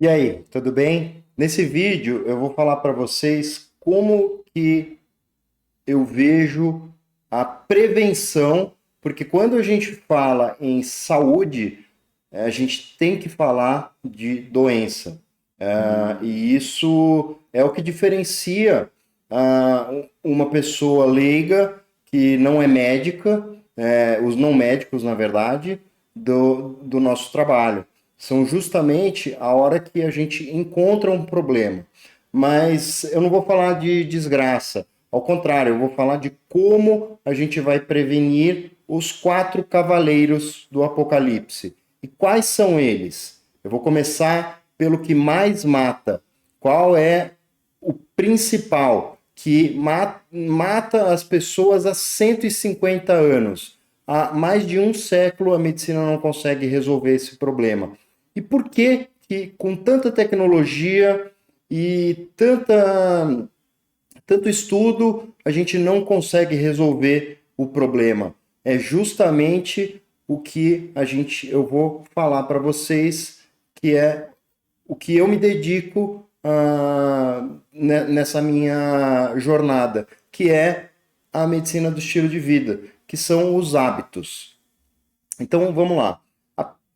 E aí, tudo bem? Nesse vídeo eu vou falar para vocês como que eu vejo a prevenção, porque quando a gente fala em saúde, a gente tem que falar de doença. E isso é o que diferencia uma pessoa leiga que não é médica, os não médicos, na verdade, do nosso trabalho. São justamente a hora que a gente encontra um problema. Mas eu não vou falar de desgraça. Ao contrário, eu vou falar de como a gente vai prevenir os quatro cavaleiros do Apocalipse. E quais são eles? Eu vou começar pelo que mais mata. Qual é o principal que mata as pessoas há 150 anos? Há mais de um século a medicina não consegue resolver esse problema. E por que que com tanta tecnologia e tanto estudo a gente não consegue resolver o problema? É justamente o que eu vou falar para vocês, que é o que eu me dedico nessa minha jornada, que é a medicina do estilo de vida, que são os hábitos. Então vamos lá.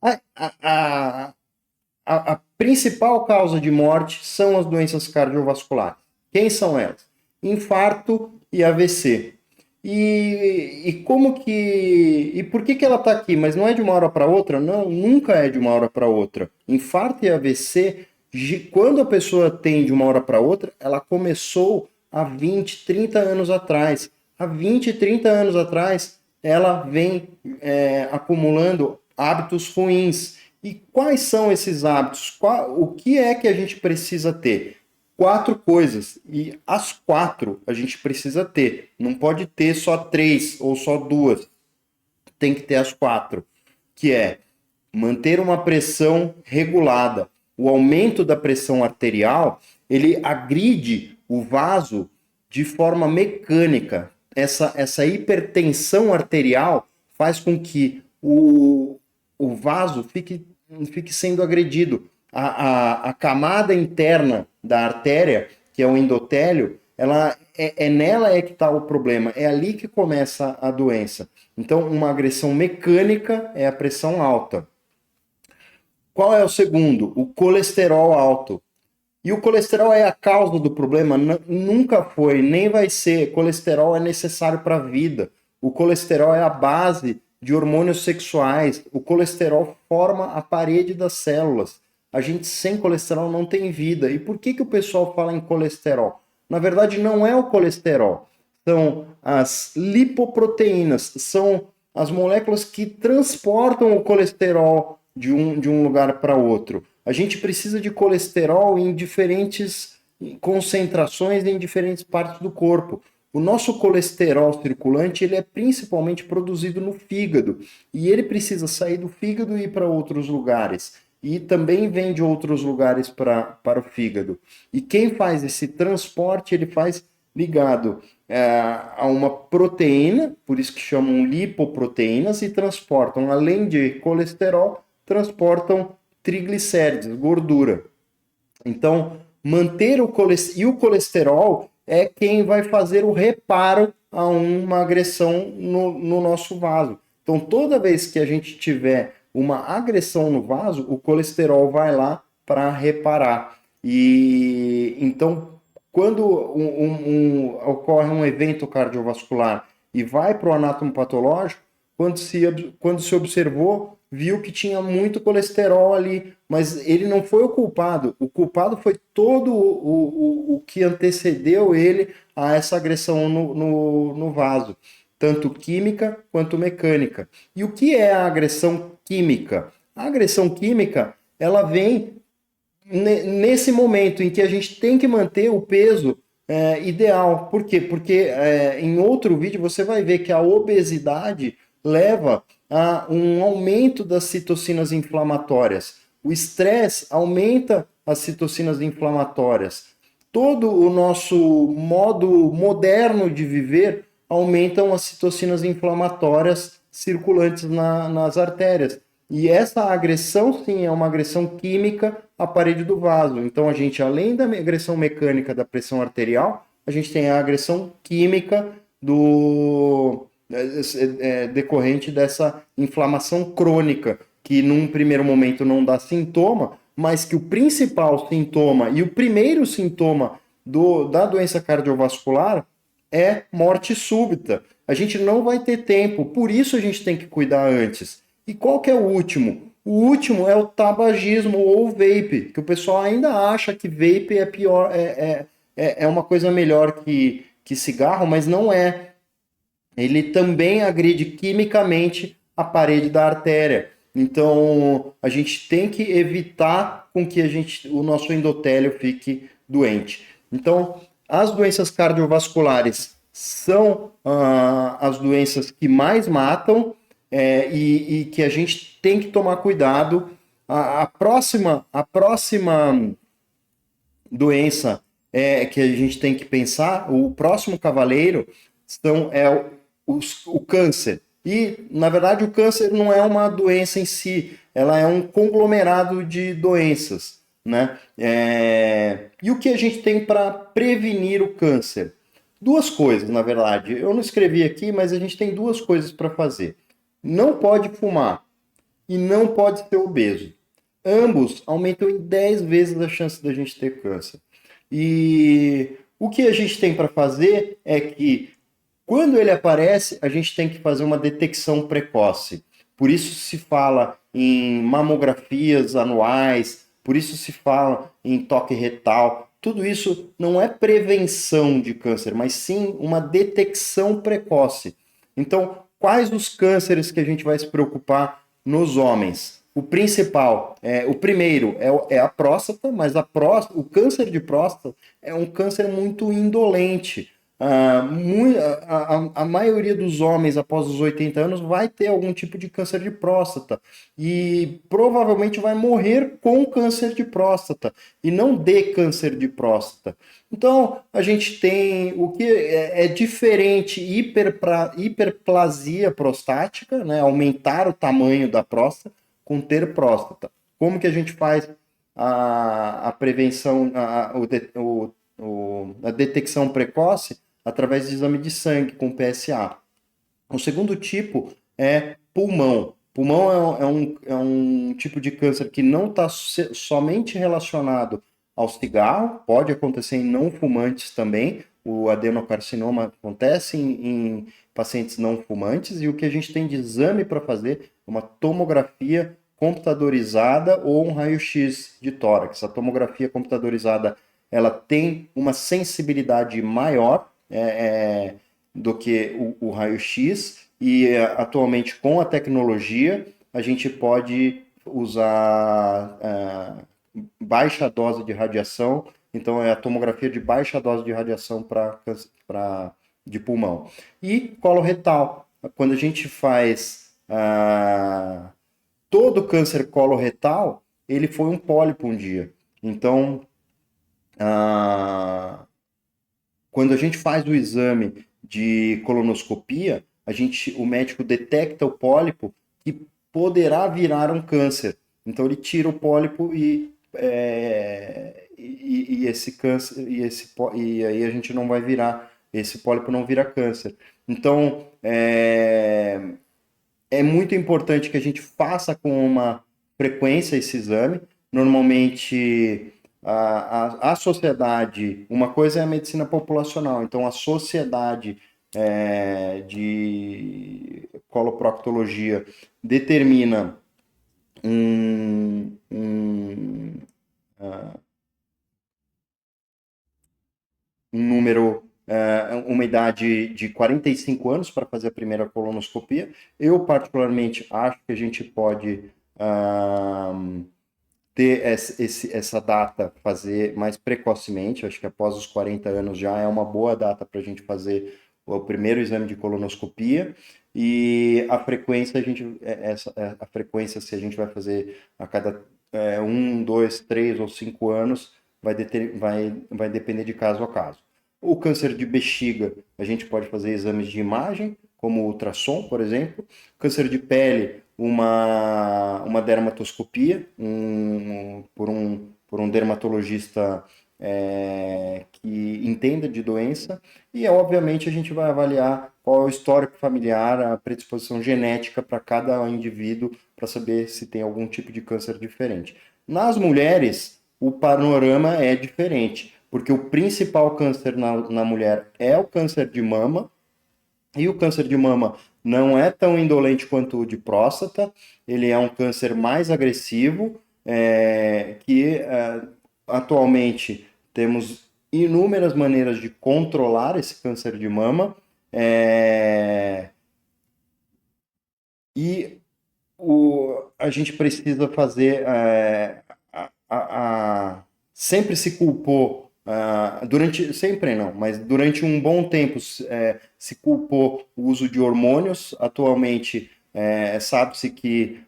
A, a, a, a principal causa de morte são as doenças cardiovasculares. Quem são elas? Infarto e AVC. E como que. E por que, que ela está aqui? Mas não é de uma hora para outra? Não, nunca é de uma hora para outra. Infarto e AVC, quando a pessoa tem de uma hora para outra, ela começou há 20, 30 anos atrás. Há 20, 30 anos atrás, ela vem acumulando hábitos ruins. E quais são esses hábitos? O que é que a gente precisa ter? Quatro coisas. E as quatro a gente precisa ter. Não pode ter só três ou só duas. Tem que ter as quatro. Que é manter uma pressão regulada. O aumento da pressão arterial, ele agride o vaso de forma mecânica. Essa hipertensão arterial faz com que o vaso fique sendo agredido. A camada interna da artéria, que é o endotélio, ela é nela é que está o problema, é ali que começa a doença. Então, uma agressão mecânica é a pressão alta. Qual é o segundo? O colesterol alto. E o colesterol é a causa do problema? Nunca foi, nem vai ser. Colesterol é necessário para a vida. O colesterol é a base de hormônios sexuais. O colesterol forma a parede das células. A gente sem colesterol não tem vida. E por que, que o pessoal fala em colesterol? Na verdade, não é o colesterol. São as lipoproteínas. São as moléculas que transportam o colesterol de um lugar para outro. A gente precisa de colesterol em diferentes concentrações em diferentes partes do corpo. O nosso colesterol circulante ele é principalmente produzido no fígado e ele precisa sair do fígado e ir para outros lugares. E também vem de outros lugares para o fígado. E quem faz esse transporte, ele faz ligado a uma proteína, por isso que chamam lipoproteínas, e transportam, além de colesterol, transportam triglicéridos, gordura. Então, manter o colesterol, e o colesterol é quem vai fazer o reparo a uma agressão no nosso vaso. Então, toda vez que a gente tiver uma agressão no vaso, o colesterol vai lá para reparar. E então, quando ocorre um evento cardiovascular e vai para o anatomopatológico, quando se observou, viu que tinha muito colesterol ali, mas ele não foi o culpado. O culpado foi todo o que antecedeu ele a essa agressão no vaso, tanto química quanto mecânica. E o que é a agressão química? A agressão química, ela vem nesse momento em que a gente tem que manter o peso ideal. Por quê? Porque em outro vídeo você vai ver que a obesidade leva a um aumento das citocinas inflamatórias. O estresse aumenta as citocinas inflamatórias. Todo o nosso modo moderno de viver aumentam as citocinas inflamatórias circulantes nas artérias. E essa agressão, sim, é uma agressão química à parede do vaso. Então, a gente, além da agressão mecânica da pressão arterial, a gente tem a agressão química decorrente dessa inflamação crônica, que num primeiro momento não dá sintoma, mas que o principal sintoma e o primeiro sintoma da doença cardiovascular é morte súbita. A gente não vai ter tempo, por isso a gente tem que cuidar antes. E qual que é o último? O último é o tabagismo ou vape, que o pessoal ainda acha que vape é pior, é uma coisa melhor que cigarro, mas não é. Ele também agride quimicamente a parede da artéria. Então, a gente tem que evitar com que o nosso endotélio fique doente. Então, as doenças cardiovasculares são as doenças que mais matam e que a gente tem que tomar cuidado. A próxima doença que a gente tem que pensar, o próximo cavaleiro o câncer. E, na verdade, o câncer não é uma doença em si, ela é um conglomerado de doenças, né? E o que a gente tem para prevenir o câncer? Duas coisas, na verdade. Eu não escrevi aqui, mas a gente tem duas coisas para fazer. Não pode fumar e não pode ser obeso. Ambos aumentam em 10 vezes a chance da gente ter câncer. E o que a gente tem para fazer é que quando ele aparece, a gente tem que fazer uma detecção precoce. Por isso se fala em mamografias anuais, por isso se fala em toque retal. Tudo isso não é prevenção de câncer, mas sim uma detecção precoce. Então, quais os cânceres que a gente vai se preocupar nos homens? O principal, o primeiro é a próstata, mas o câncer de próstata é um câncer muito indolente. A maioria dos homens após os 80 anos vai ter algum tipo de câncer de próstata e provavelmente vai morrer com câncer de próstata e não de câncer de próstata. Então a gente tem o que é diferente: hiperplasia prostática, né? Aumentar o tamanho da próstata com ter próstata. Como que a gente faz a prevenção, a detecção precoce? Através de exame de sangue com PSA. O segundo tipo é pulmão. Pulmão é um tipo de câncer que não está somente relacionado ao cigarro, pode acontecer em não fumantes também. O adenocarcinoma acontece em pacientes não fumantes, e o que a gente tem de exame para fazer é uma tomografia computadorizada ou um raio-x de tórax. A tomografia computadorizada ela tem uma sensibilidade maior do que o raio-x, e atualmente com a tecnologia a gente pode usar baixa dose de radiação, então é a tomografia de baixa dose de radiação de pulmão. E coloretal, quando a gente faz todo câncer coloretal, ele foi um pólipo um dia. Então, quando a gente faz o exame de colonoscopia, o médico detecta o pólipo que poderá virar um câncer. Então ele tira o pólipo e esse câncer e aí a gente não vai virar, esse pólipo não vira câncer. Então é muito importante que a gente faça com uma frequência esse exame. Normalmente a sociedade, uma coisa é a medicina populacional, então a sociedade de coloproctologia determina um número, uma idade de 45 anos para fazer a primeira colonoscopia. Eu, particularmente, acho que a gente pode ter essa data, fazer mais precocemente. Acho que após os 40 anos já é uma boa data para a gente fazer o primeiro exame de colonoscopia. E a frequência, a frequência, se a gente vai fazer a cada 1, 2, 3 ou 5 anos, vai depender de caso a caso. O câncer de bexiga, a gente pode fazer exames de imagem, como ultrassom, por exemplo. Câncer de pele, uma dermatoscopia por um dermatologista que entenda de doença, e obviamente a gente vai avaliar qual é o histórico familiar, a predisposição genética para cada indivíduo, para saber se tem algum tipo de câncer diferente. Nas mulheres, o panorama é diferente, porque o principal câncer na mulher é o câncer de mama, e o câncer de mama não é tão indolente quanto o de próstata, ele é um câncer mais agressivo, atualmente temos inúmeras maneiras de controlar esse câncer de mama, e a gente precisa fazer. Sempre se culpou, sempre não, mas durante um bom tempo se culpou o uso de hormônios. Atualmente sabe-se que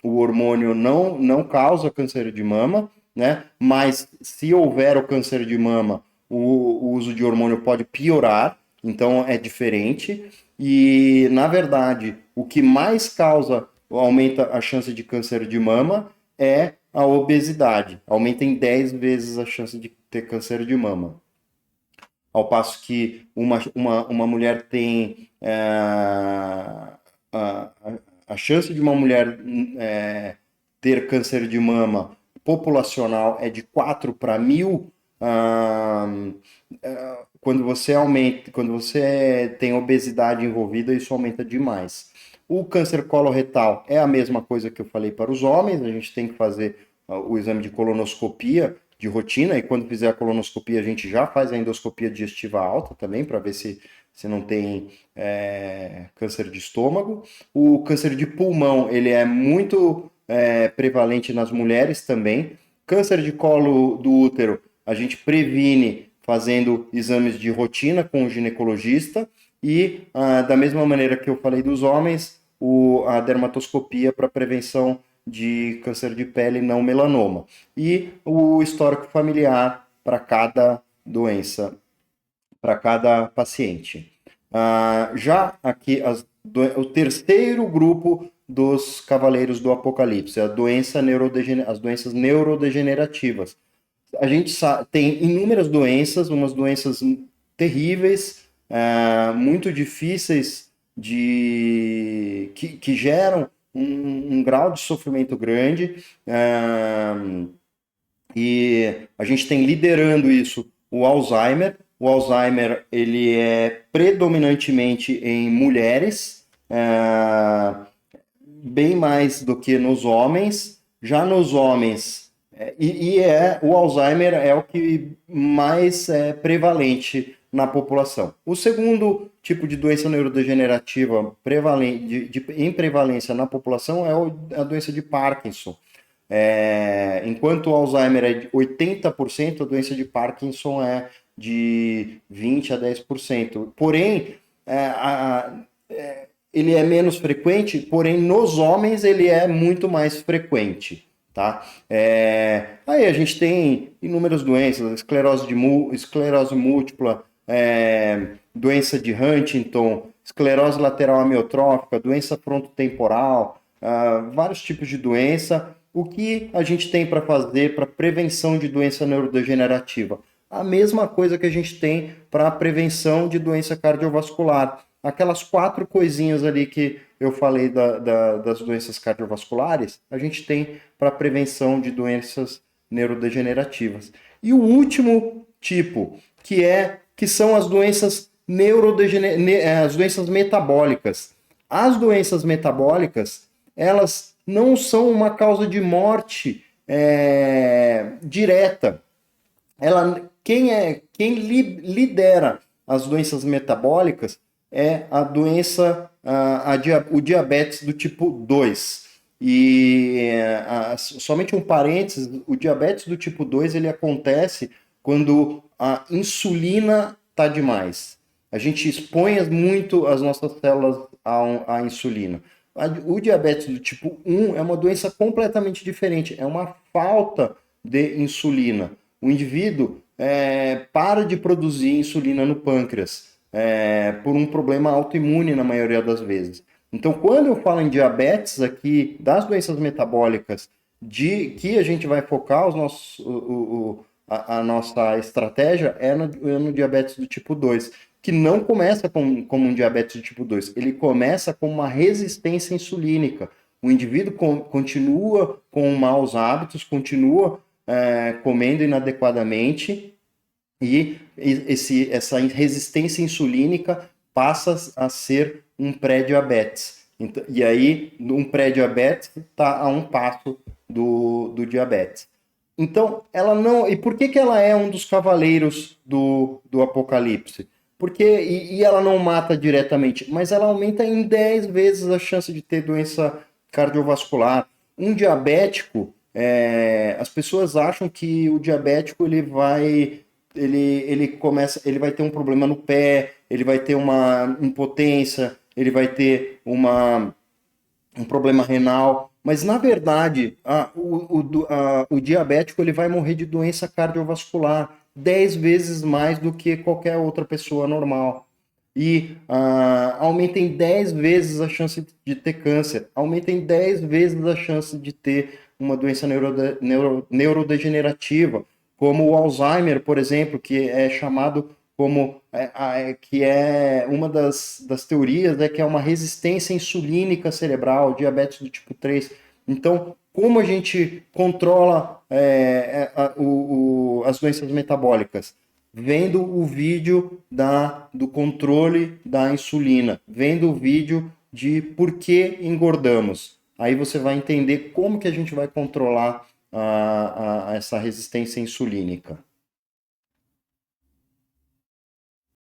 o hormônio não causa câncer de mama, né? Mas se houver o câncer de mama, o uso de hormônio pode piorar, então é diferente. E, na verdade, o que mais aumenta a chance de câncer de mama é a obesidade. Aumenta em 10 vezes a chance de ter câncer de mama. Ao passo que uma mulher tem a chance de uma mulher ter câncer de mama populacional é de 4 para 1000. Quando você tem obesidade envolvida, isso aumenta demais. O câncer coloretal é a mesma coisa que eu falei para os homens. A gente tem que fazer o exame de colonoscopia de rotina, e quando fizer a colonoscopia a gente já faz a endoscopia digestiva alta também, para ver se não tem câncer de estômago. O câncer de pulmão, ele é muito prevalente nas mulheres também. Câncer de colo do útero, a gente previne fazendo exames de rotina com o ginecologista, e da mesma maneira que eu falei dos homens, a dermatoscopia para prevenção de câncer de pele não melanoma, e o histórico familiar para cada doença, para cada paciente. Já aqui, o terceiro grupo dos Cavaleiros do Apocalipse, as doenças neurodegenerativas. A gente tem inúmeras doenças, umas doenças terríveis, muito difíceis que geram um grau de sofrimento grande, e a gente tem liderando isso o Alzheimer. O Alzheimer, ele é predominantemente em mulheres, bem mais do que nos homens. Já nos homens, o Alzheimer é o que mais é prevalente na população. O segundo tipo de doença neurodegenerativa em prevalência na população é a doença de Parkinson. Enquanto o Alzheimer é de 80%, a doença de Parkinson é de 20% a 10%. Porém, ele é menos frequente, porém nos homens ele é muito mais frequente. Tá? Aí a gente tem inúmeras doenças, esclerose múltipla, doença de Huntington, esclerose lateral amiotrófica, doença frontotemporal, vários tipos de doença. O que a gente tem para fazer para prevenção de doença neurodegenerativa? A mesma coisa que a gente tem para prevenção de doença cardiovascular. Aquelas 4 coisinhas ali que eu falei das doenças cardiovasculares, a gente tem para prevenção de doenças neurodegenerativas. E o último tipo, que são as doenças as doenças metabólicas. As doenças metabólicas, elas não são uma causa de morte direta. Quem lidera as doenças metabólicas é a doença, o diabetes do tipo 2. E somente um parênteses, o diabetes do tipo 2 ele acontece quando a insulina está demais. A gente expõe muito as nossas células à insulina. O diabetes do tipo 1 é uma doença completamente diferente, é uma falta de insulina. O indivíduo para de produzir insulina no pâncreas por um problema autoimune na maioria das vezes. Então, quando eu falo em diabetes aqui, das doenças metabólicas, de que a gente vai focar os nossos, a nossa estratégia é no diabetes do tipo 2, que não começa como um diabetes do tipo 2, ele começa com uma resistência insulínica. O indivíduo continua com maus hábitos, continua comendo inadequadamente, e essa resistência insulínica passa a ser um pré-diabetes. Então, e aí, um pré-diabetes está a um passo do diabetes. Então, ela não. E por que ela é um dos cavaleiros do Apocalipse? Porque, e ela não mata diretamente, mas ela aumenta em 10 vezes a chance de ter doença cardiovascular. Um diabético, as pessoas acham que o diabético ele vai ter um problema no pé, ele vai ter uma impotência, ele vai ter um problema renal, mas na verdade o diabético ele vai morrer de doença cardiovascular 10 vezes mais do que qualquer outra pessoa normal. E aumenta em 10 vezes a chance de ter câncer, aumenta em 10 vezes a chance de ter uma doença neurodegenerativa, como o Alzheimer, por exemplo, que é chamado como que é uma das teorias, que é uma resistência insulínica cerebral, diabetes do tipo 3. Então, como a gente controla as doenças metabólicas? Vendo o vídeo do controle da insulina, vendo o vídeo de por que engordamos. Aí você vai entender como que a gente vai controlar essa resistência insulínica.